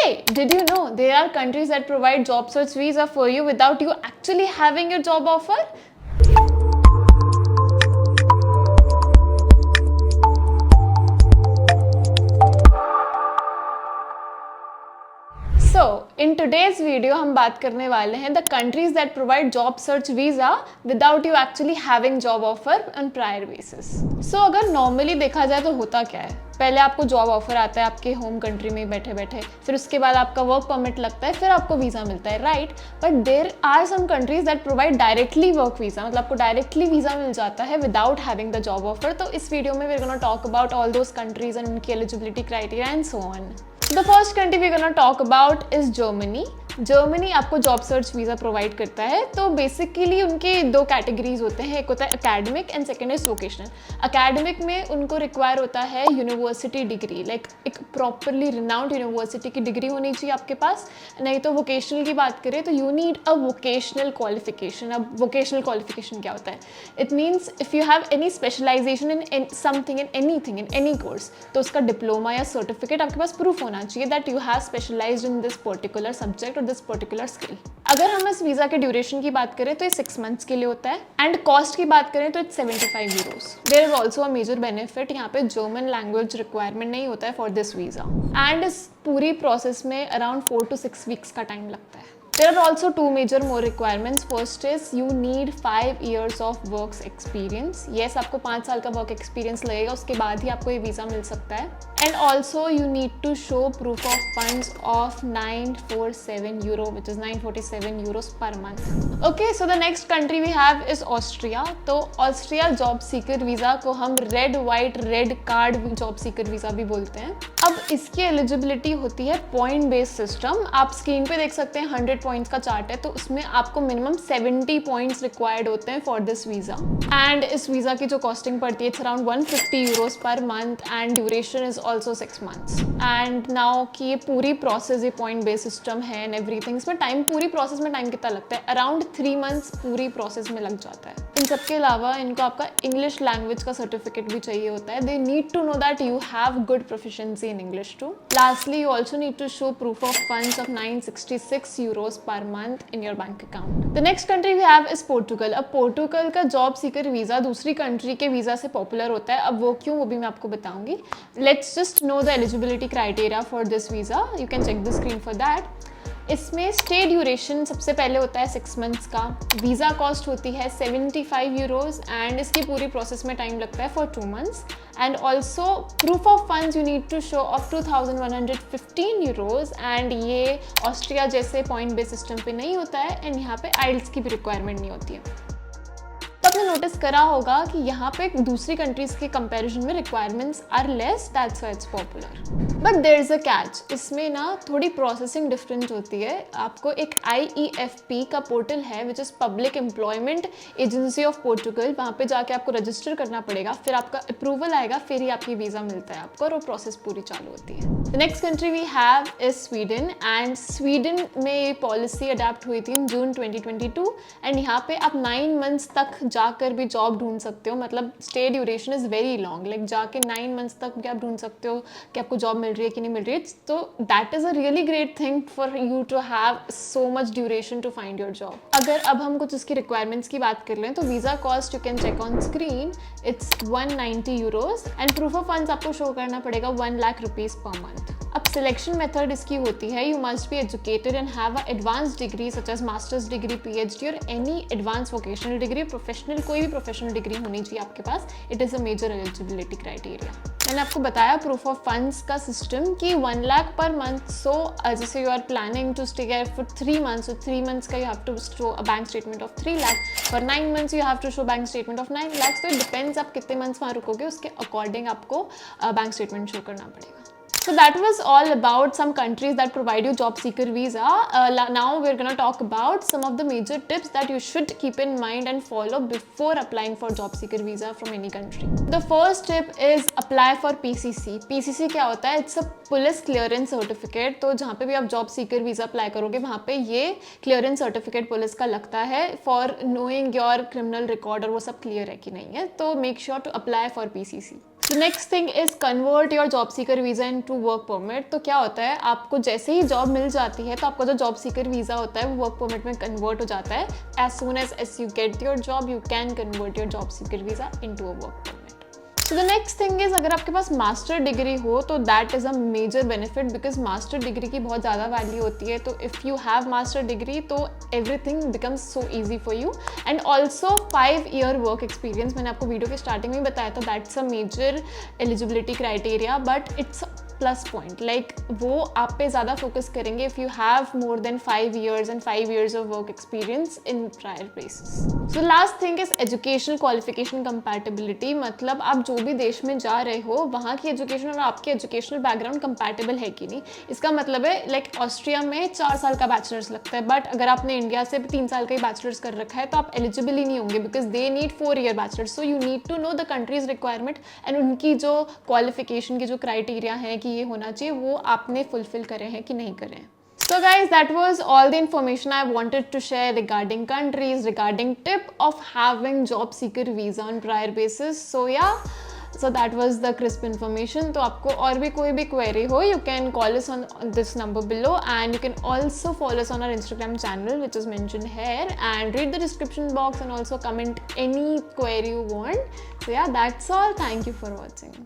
Hey, did you know there are countries that provide job search visa for you without you actually having your job offer? So, in today's video हम बात करने वाले हैं the countries that provide job search visa without you actually having job offer on prior basis. So, अगर normally देखा जाए तो होता क्या है? पहले आपको जॉब ऑफर आता है आपके होम कंट्री में बैठे बैठे, फिर उसके बाद आपका वर्क परमिट लगता है, फिर आपको वीज़ा मिलता है, right? But there are some countries that provide directly work visa, मतलब आपको डायरेक्टली वीज़ा मिल जाता है without having the job offer. तो इस वीडियो में we are gonna talk about all those countries and उनकी eligibility criteria and so on. The first country we gonna talk about is Germany. Germany आपको job search visa provide करता है. तो basically उनके दो कैटेगरीज होते हैं, एक होता है academic and second is vocational. Academic में उनको रिक्वायर होता है यूनिवर्सिटी डिग्री, लाइक एक प्रॉपरली रिनाउंड यूनिवर्सिटी की डिग्री होनी चाहिए आपके पास. नहीं तो वोकेशनल की बात करें तो you need a vocational qualification. अब वोकेशनल क्वालिफिकेशन क्या होता है? It means if you have any specialization in something, in anything, in any course, तो उसका डिप्लोमा या सर्टिफिकेट आपके पास प्रूफ होना चाहिए that you have specialized in this particular subject this particular skill. अगर हम इस वीजा के ड्यूरेशन की बात करें तो ये 6 मंथ्स के लिए होता है. एंड कॉस्ट की बात करें तो it's 75 euros. There is also a major benefit, यहाँ पे जर्मन लैंग्वेज रिक्वायरमेंट नहीं होता है फॉर दिस वीजा. एंड इस पूरी प्रोसेस में अराउंड 4 to 6 वीक्स का टाइम लगता है. There are also two major more requirements. First is you need 5 years of work experience. Yes, आपको 5 साल का वर्क एक्सपीरियंस लगेगा, उसके बाद ही आपको ये वीज़ा मिल सकता है. And also you need to show proof of funds of 947 euro, which is 947 euros per month. Okay, so the next country we have is Austria. तो ऑस्ट्रिया जॉब सीकर वीज़ा को हम red white red card job seeker visa भी बोलते हैं. अब इसकी eligibility होती है पॉइंट बेस्ड सिस्टम. आप स्क्रीन पे देख सकते हैं 100 पॉइंट्स का चार्ट है, तो उसमें आपको मिनिमम 70 पॉइंट्स रिक्वायर्ड होते हैं फॉर दिस वीज़ा. एंड इस वीज़ा की जो कॉस्टिंग पड़ती है it's around 150 euros per month and duration is also 6 months. And now कि ये पूरी प्रोसेस, ये पॉइंट बेस्ड सिस्टम है एंड एवरीथिंग, इसमें टाइम, पूरी प्रोसेस में टाइम कितना लगता है? अराउंड 3 months पूरी प्रोसेस में लग जाता है. इन सबके अलावा इनको आपका इंग्लिश लैंग्वेज का सर्टिफिकेट भी चाहिए होता है. They need to know that you have good proficiency in English too. Lastly you also need to show proof of funds of 966 euros per month in your bank account. The next country we have is Portugal. अब पोर्टुगल का job seeker visa दूसरी country के visa से popular होता है. अब वो क्यों, वो भी मैं आपको बताऊंगी. Let's just know the eligibility criteria for this visa. You can check the screen for that. इसमें स्टे ड्यूरेशन सबसे पहले होता है 6 months का. वीज़ा कॉस्ट होती है 75 यूरोज एंड इसकी पूरी प्रोसेस में टाइम लगता है for 2 months. And also proof of funds you need to show of 2115 euros. And ये ऑस्ट्रिया जैसे पॉइंट बेस्ड सिस्टम पे नहीं होता है एंड यहाँ पे आइल्स की भी रिक्वायरमेंट नहीं होती है. तो आपने नोटिस करा होगा कि यहाँ पे दूसरी कंट्रीज के कंपैरिजन में requirements are less, that's why it's popular. But there is a catch. इसमें ना थोड़ी प्रोसेसिंग डिफरेंट होती है. आपको एक IEFP का पोर्टल है which is public employment agency of Portugal. वहाँ पे जाके आपको रजिस्टर करना पड़ेगा, फिर आपका अप्रूवल आएगा, फिर ही आपकी वीज़ा मिलता है आपको, और वो प्रोसेस पूरी चालू होती है. The next country we have is Sweden. And Sweden में ये पॉलिसी अडैप्ट हुई थी इन जून 2022. एंड यहाँ पे आप 9 months तक जाकर भी जॉब ढूंढ सकते हो. मतलब stay duration is very long, like जाके 9 months तक भी आप ढूंढ सकते हो कि आपको जॉब मिल रही है कि नहीं मिल रही है. तो that is a really great thing for you to have so much duration to find your job. अगर अब हम कुछ इसकी रिक्वायरमेंट्स की बात कर लें तो visa cost you can check on screen, it's 190 euros. And proof of funds आपको शो करना पड़ेगा 1 lakh rupees पर मंथ. अब सिलेक्शन मेथड इसकी होती है, you must be educated and have a advance degree such as masters degree, PhD और any advance vocational degree. Professional, कोई भी प्रोफेशनल डिग्री होनी चाहिए आपके पास. It is a major eligibility criteria. मैंने आपको बताया प्रूफ ऑफ फंड्स का सिस्टम कि 1 lakh पर मंथ. सो जैसे you are planning to stay here for 3 months, so 3 months का you have to show a bank statement of 3 lakh. For 9 months you have to show bank statement of 9 lakhs. तो it depends आप कितने months वहाँ रुकोगे, उसके according आपको bank statement show करना पड़ेगा. So that was all about some countries that provide you job seeker visa. Now we're going to talk about some of the major tips that you should keep in mind and follow before applying for job seeker visa from any country. The first tip is apply for PCC. PCC क्या होता है? It's a police clearance certificate. तो जहाँ पे भी आप job seeker visa apply करोगे वहाँ पे ये clearance certificate पुलिस का लगता है for knowing your criminal record और वो सब clear है कि नहीं है. तो make sure to apply for PCC. The next thing is convert your job seeker visa in to work permit. तो क्या होता है, आपको जैसे ही जॉब मिल जाती है तो आपका जो जॉब सीकर वीज़ा होता है वो वर्क परमिट में कन्वर्ट हो जाता है। As soon as you get your job you can convert your job seeker visa in to a work permit. So the next thing is, अगर आपके पास मास्टर डिग्री हो तो that is a major benefit, because master degree की बहुत ज़्यादा value होती है। तो if you have master degree तो everything becomes so easy for you. And also 5 year work experience, मैंने आपको वीडियो के स्टार्टिंग में बताया था, that's a major eligibility criteria, but it's plus point. Like वो आप पे ज़्यादा फोकस करेंगे if you have more than 5 years and 5 years of work experience in prior places. So last thing is educational qualification compatibility, मतलब आप जो भी देश में जा रहे हो वहाँ की एजुकेशन और आपकी एजुकेशनल बैकग्राउंड कंपैटिबल है कि नहीं। इसका मतलब है लाइक ऑस्ट्रिया में 4 साल का बैचलर्स लगता है, बट अगर आपने इंडिया से 3 साल का ही बैचलर्स कर रखा है तो आप एलिजिबल ही नहीं होंगे, because they need 4 year bachelors. So you need to know the countries requirement and उनकी जो क्वालिफिकेशन की जो क्राइटेरिया है कि ये होना चाहिए वो आपने फुलफिल करे हैं कि नहीं करे हैं। So guys, that was all the information I wanted to share regarding countries, regarding tip of having job seeker visa on prior basis. So yeah, so that was the crisp information. तो आपको और भी कोई भी query हो, you can call us on this number below, and you can also follow us on our Instagram channel which is mentioned here, and read the description box and also comment any query you want. So yeah, that's all. Thank you for watching.